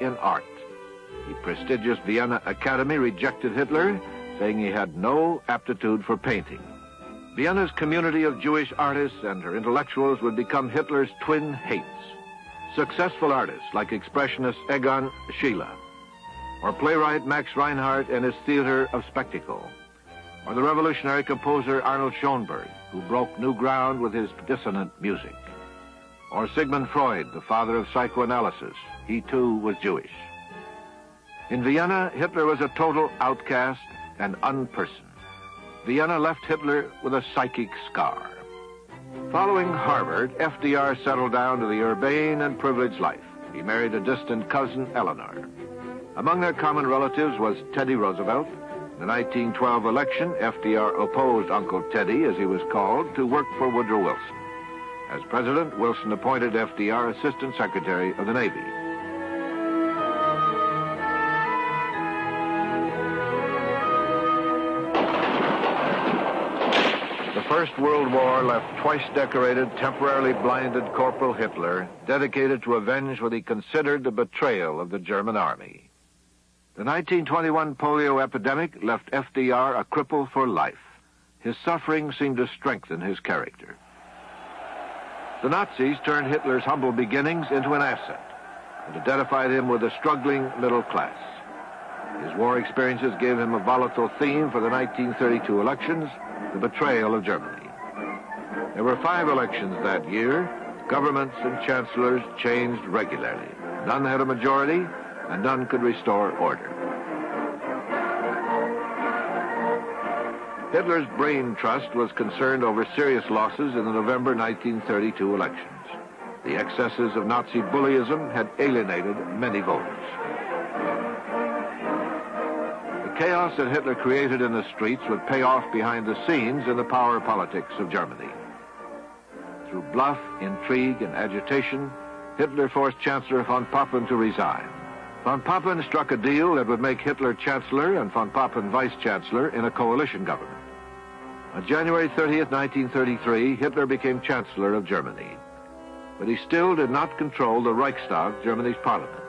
in art. The prestigious Vienna Academy rejected Hitler, saying he had no aptitude for painting. Vienna's community of Jewish artists and her intellectuals would become Hitler's twin hates. Successful artists like expressionist Egon Schiele, or playwright Max Reinhardt and his theater of spectacle, or the revolutionary composer Arnold Schoenberg, who broke new ground with his dissonant music, or Sigmund Freud, the father of psychoanalysis. He too was Jewish. In Vienna, Hitler was a total outcast and unperson. Vienna left Hitler with a psychic scar. Following Harvard, FDR settled down to the urbane and privileged life. He married a distant cousin, Eleanor. Among their common relatives was Teddy Roosevelt. In the 1912 election, FDR opposed Uncle Teddy, as he was called, to work for Woodrow Wilson. As president, Wilson appointed FDR Assistant Secretary of the Navy. The First World War left twice-decorated, temporarily blinded Corporal Hitler dedicated to avenge what he considered the betrayal of the German army. The 1921 polio epidemic left FDR a cripple for life. His suffering seemed to strengthen his character. The Nazis turned Hitler's humble beginnings into an asset and identified him with the struggling middle class. His war experiences gave him a volatile theme for the 1932 elections, the betrayal of Germany. There were 5 elections that year. Governments and chancellors changed regularly. None had a majority, and none could restore order. Hitler's brain trust was concerned over serious losses in the November 1932 elections. The excesses of Nazi bullyism had alienated many voters. The chaos that Hitler created in the streets would pay off behind the scenes in the power politics of Germany. Through bluff, intrigue, and agitation, Hitler forced Chancellor von Papen to resign. Von Papen struck a deal that would make Hitler Chancellor and von Papen Vice Chancellor in a coalition government. On January 30th, 1933, Hitler became Chancellor of Germany. But he still did not control the Reichstag, Germany's parliament.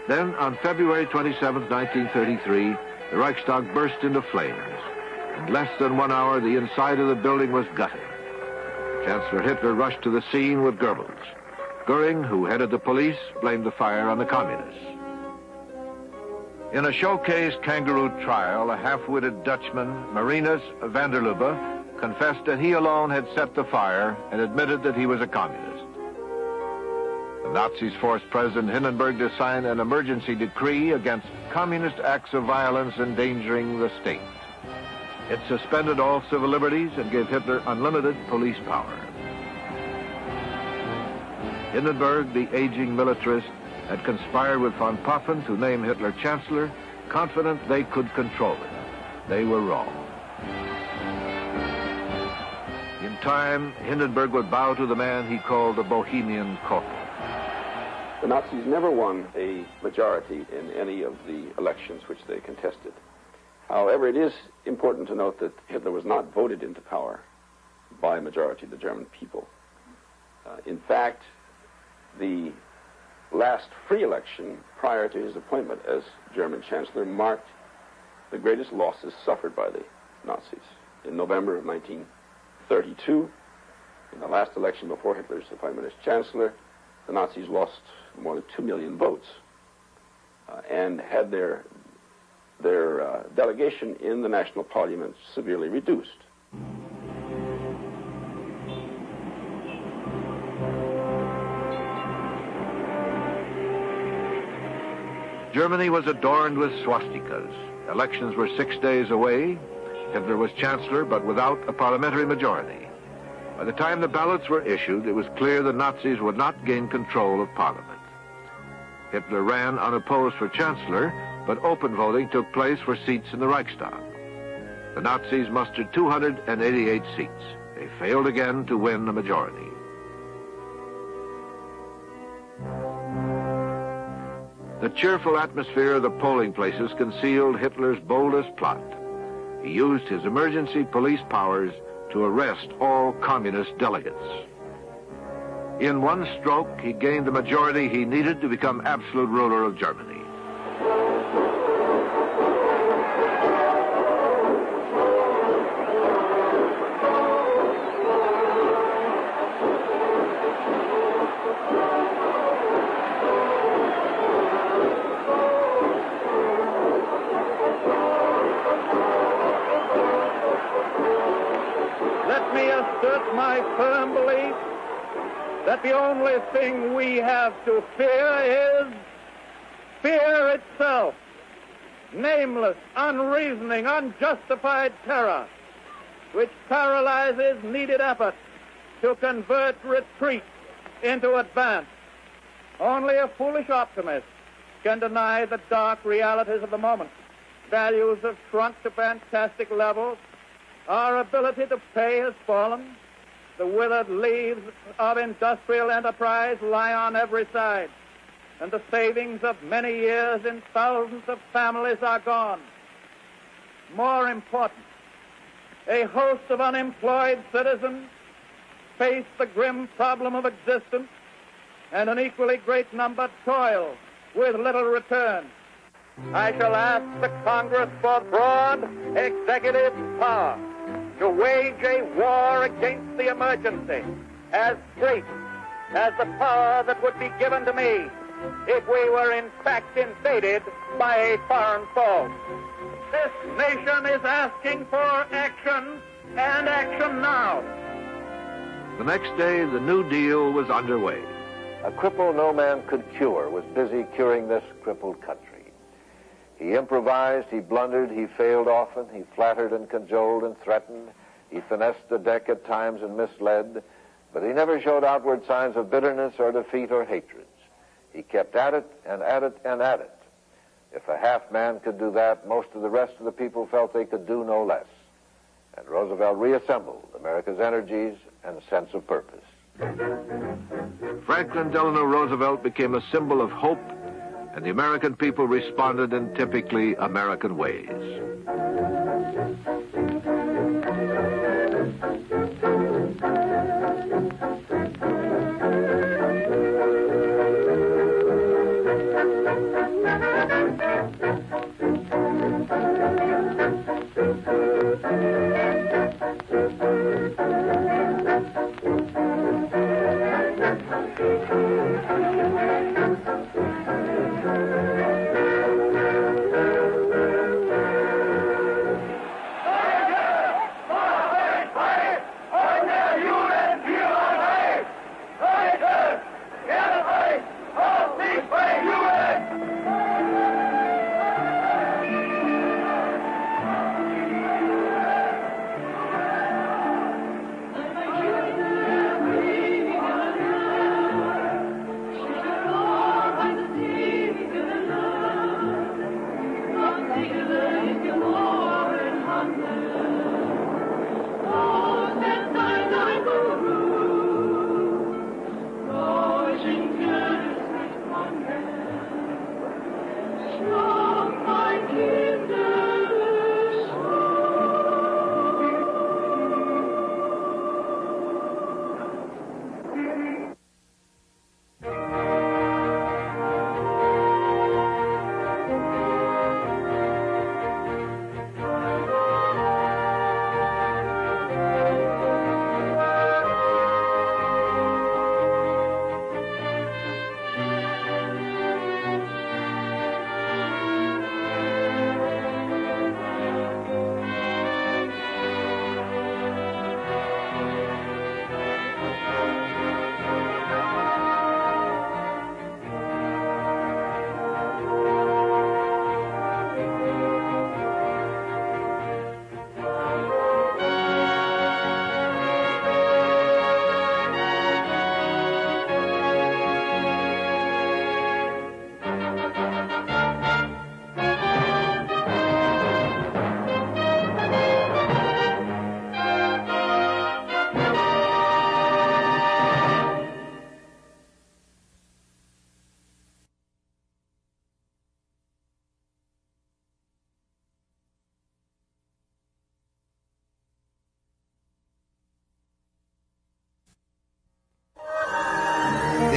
Then, on February 27, 1933, the Reichstag burst into flames. In less than 1 hour, the inside of the building was gutted. Chancellor Hitler rushed to the scene with Goebbels. Goering, who headed the police, blamed the fire on the communists. In a showcase kangaroo trial, a half-witted Dutchman, Marinus van der Lubbe, confessed that he alone had set the fire and admitted that he was a communist. The Nazis forced President Hindenburg to sign an emergency decree against communist acts of violence endangering the state. It suspended all civil liberties and gave Hitler unlimited police power. Hindenburg, the aging militarist, had conspired with von Papen to name Hitler Chancellor, confident they could control it. They were wrong. In time, Hindenburg would bow to the man he called the Bohemian Corporal. The Nazis never won a majority in any of the elections which they contested. However, it is important to note that Hitler was not voted into power by a majority of the German people. In fact, the last free election prior to his appointment as German Chancellor marked the greatest losses suffered by the Nazis. In November of 1932, in the last election before Hitler's appointment as Chancellor, the Nazis lost more than 2 million votes and had their delegation in the National Parliament severely reduced. Germany was adorned with swastikas. Elections were 6 days away. Hitler was Chancellor, but without a parliamentary majority. By the time the ballots were issued, it was clear the Nazis would not gain control of Parliament. Hitler ran unopposed for Chancellor, but open voting took place for seats in the Reichstag. The Nazis mustered 288 seats. They failed again to win a majority. The cheerful atmosphere of the polling places concealed Hitler's boldest plot. He used his emergency police powers to arrest all communist delegates. In one stroke, he gained the majority he needed to become absolute ruler of Germany. Let me assert my firm belief that the only thing we have to fear is fear itself. Nameless, unreasoning, unjustified terror, which paralyzes needed effort to convert retreat into advance. Only a foolish optimist can deny the dark realities of the moment. Values have shrunk to fantastic levels. Our ability to pay has fallen. The withered leaves of industrial enterprise lie on every side, and the savings of many years in thousands of families are gone. More important, a host of unemployed citizens face the grim problem of existence, and an equally great number toil with little return. I shall ask the Congress for broad executive power to wage a war against the emergency as great as the power that would be given to me if we were in fact invaded by a foreign foe. This nation is asking for action, and action now. The next day, the New Deal was underway. A cripple no man could cure was busy curing this crippled country. He improvised, he blundered, he failed often, he flattered and cajoled and threatened, he finessed the deck at times and misled, but he never showed outward signs of bitterness or defeat or hatreds. He kept at it and at it and at it. If a half man could do that, most of the rest of the people felt they could do no less. And Roosevelt reassembled America's energies and sense of purpose. Franklin Delano Roosevelt became a symbol of hope, and the American people responded in typically American ways.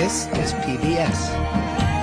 This is PBS.